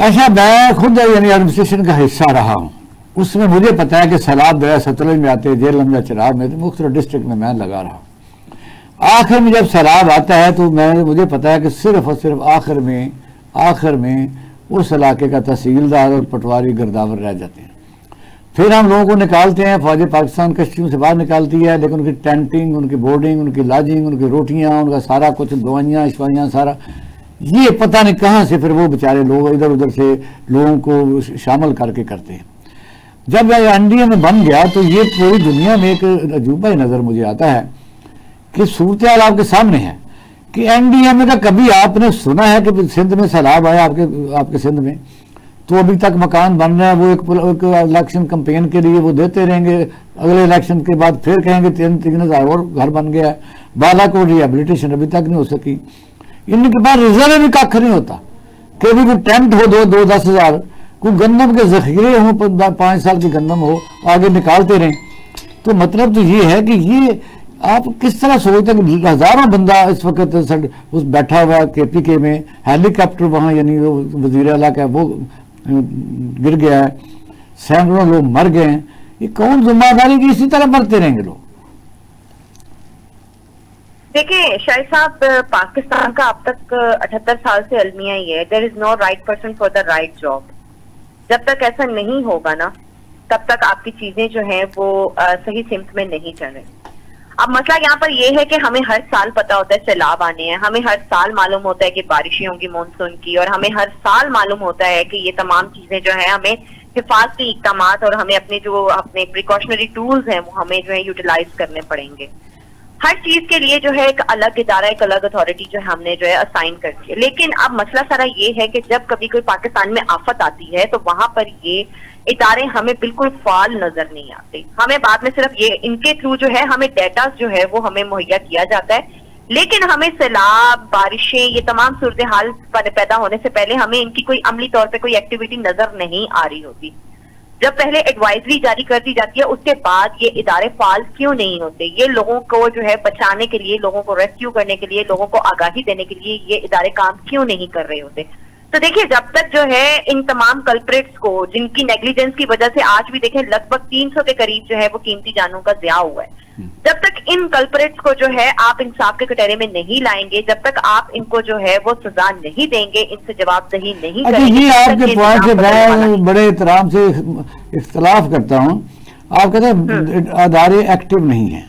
ایسا میں خود یعنی ایڈمنسٹریشن کا حصہ رہا ہوں، اس میں مجھے پتا ہے کہ سیلاب دریا ستلج میں آتے، جہلم یا چناب میں، مختلف ڈسٹرکٹ میں لگا رہا ہوں۔ آخر میں جب سیلاب آتا ہے تو مجھے پتا ہے کہ صرف اور صرف آخر میں اس علاقے کا تحصیلدار اور پٹواری گرداور رہ جاتے ہیں۔ پھر ہم لوگوں کو نکالتے ہیں، فوج پاکستان کشتیوں سے باہر نکالتی ہے، لیکن ان کی ٹینٹنگ، ان کی بورڈنگ، ان کی لاجنگ، ان کی روٹیاں، ان کا سارا کچھ، دوائیاں اشوائیاں، سارا یہ پتہ نہیں کہاں سے پھر وہ بیچارے لوگ ادھر ادھر سے لوگوں کو شامل کر کے کرتے ہیں۔ جب انڈیا میں بن گیا تو یہ پوری دنیا میں ایک عجوبہ ہی نظر مجھے آتا ہے کہ صورتحال آپ کے سامنے ہے کہ این ڈی ایم اے کا کبھی آپ نے سنا ہے کہ سندھ میں سیلاب آیا آپ کے سندھ میں؟ تو ابھی تک مکان بن رہا ہے، وہ ایک الیکشن کمپین کے لیے وہ دیتے رہیں گے، اگلے الیکشن کے بعد پھر کہیں گے 3,000 اور گھر بن گیا ہے۔ بالا کوٹ ریہیبلیٹیشن ابھی تک نہیں ہو سکی، ان کے بعد ریزرو بھی کھ نہیں ہوتا کہ ابھی کوئی ٹینٹ ہو 10,000، کوئی گندم کے ذخیرے ہوں 5 سال کی گندم ہو، آگے نکالتے رہیں۔ تو مطلب تو یہ ہے کہ یہ آپ کس طرح سوچتے ہیں کہ ہزاروں بندہ اس وقت اس بیٹھا ہوا کے پی کے میں، ہیلی کاپٹر وہاں یعنی وزیر اعلیٰ کا وہ گر گیا ہے، سینکڑوں لوگ مر گئے ہیں، یہ کون ذمہ داری کی؟ اسی طرح مرتے رہیں گے لوگ۔ دیکھیں شاہد صاحب، پاکستان کا اب تک 78 سال سے المیہ ہی ہے، there is no right person for the right job. جب تک ایسا نہیں ہوگا نا تب تک آپ کی چیزیں جو ہیں وہ صحیح سمت میں نہیں چلیں۔ اب مسئلہ یہاں پر یہ ہے کہ ہمیں ہر سال پتا ہوتا ہے سیلاب آنے ہیں، ہمیں ہر سال معلوم ہوتا ہے کہ بارشیں ہوں گی مونسون کی، اور ہمیں ہر سال معلوم ہوتا ہے کہ یہ تمام چیزیں جو ہیں ہمیں حفاظتی اقدامات اور ہمیں اپنے پریکاشنری ٹولز ہیں وہ ہمیں جو ہے یوٹیلائز کرنے پڑیں گے۔ ہر چیز کے لیے جو ہے ایک الگ ادارہ، ایک الگ اتھارٹی جو ہے ہم نے جو ہے اسائن کر دی ہے۔ لیکن اب مسئلہ سارا یہ ہے کہ جب کبھی کوئی پاکستان میں آفت آتی ہے تو وہاں پر یہ ادارے ہمیں بالکل فعال نظر نہیں آتے۔ ہمیں بعد میں صرف یہ ان کے تھرو جو ہے ہمیں ڈیٹا جو ہے وہ ہمیں مہیا کیا جاتا ہے، لیکن ہمیں سیلاب، بارشیں، یہ تمام صورتحال پیدا ہونے سے پہلے ہمیں ان کی کوئی عملی طور پہ کوئی ایکٹیویٹی نظر نہیں آ رہی ہوتی۔ جب پہلے ایڈوائزری جاری کر دی جاتی ہے اس کے بعد یہ ادارے فعال کیوں نہیں ہوتے؟ یہ لوگوں کو جو ہے بچانے کے لیے، لوگوں کو ریسکیو کرنے کے لیے، لوگوں کو آگاہی دینے کے لیے یہ ادارے کام کیوں نہیں کر رہے ہوتے؟ تو دیکھیے جب تک جو ہے ان تمام کلپریٹس کو، جن کی نیگلیجنس کی وجہ سے آج بھی دیکھیں لگ بھگ 300 کے قریب جو ہے وہ قیمتی جانوں کا ضیاع ہوا ہے، جب تک ان کلپریٹس کو جو ہے آپ انصاف کے کٹہرے میں نہیں لائیں گے، جب تک آپ ان کو جو ہے وہ سزا نہیں دیں گے، ان سے جواب دہی نہیں کریں گے۔ یہ آپ کے پوائنٹ سے میں بڑے احترام سے اختلاف کرتا ہوں۔ آپ کہتے ہیں ادارے ایکٹیو نہیں ہیں،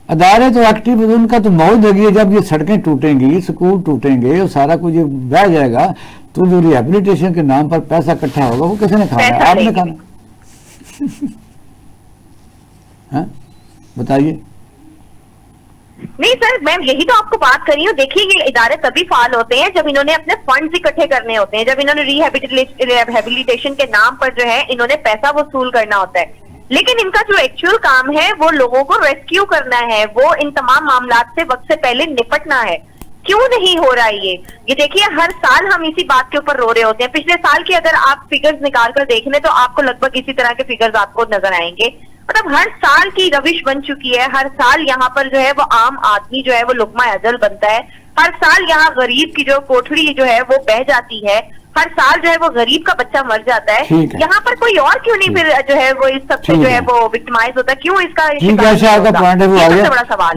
ادارے تو ایکٹیو، ان کا تو موج لگی ہے۔ جب یہ سڑکیں ٹوٹیں گی، سکول ٹوٹیں گے اور سارا کچھ یہ بہ جائے گا تو جو ریہیبلیٹیشن کے نام پر پیسہ اکٹھا ہوگا وہ کسی نے کھانا ہے؟ آپ نے کھانا؟ ہاں بتائیے۔ نہیں سر، میں یہی تو آپ کو بات کر رہی ہوں۔ دیکھیے یہ ادارے تبھی فعال ہوتے ہیں جب انہوں نے اپنے فنڈز اکٹھے کرنے ہوتے ہیں، جب انہوں نے ریہیبلیٹیشن کے نام پر جو ہے انہوں نے پیسہ وصول کرنا ہوتا ہے۔ لیکن ان کا جو ایکچوئل کام ہے وہ لوگوں کو ریسکیو کرنا ہے، وہ ان تمام معاملات سے وقت سے پہلے نپٹنا ہے۔ کیوں نہیں ہو رہا ہے یہ دیکھیے ہر سال ہم اسی بات کے اوپر رو رہے ہوتے ہیں۔ پچھلے سال کی اگر آپ فگرز نکال کر دیکھ لیں تو آپ کو لگ بھگ اسی طرح کے فگرز آپ کو نظر آئیں گے۔ مطلب ہر سال کی روش بن چکی ہے، ہر سال یہاں پر جو ہے وہ عام آدمی جو ہے وہ لقمہ اجل بنتا ہے، ہر سال یہاں غریب کی جو کوٹھڑی جو ہے وہ بہ جاتی ہے، ہر سال جو ہے وہ غریب کا بچہ مر جاتا ہے۔ یہاں پر کوئی اور کیوں نہیں پھر جو ہے وہ اس سب سے جو ہے وہ وکٹمائز ہوتا ہے؟ کیوں اس کا سب سے بڑا سوال ہے۔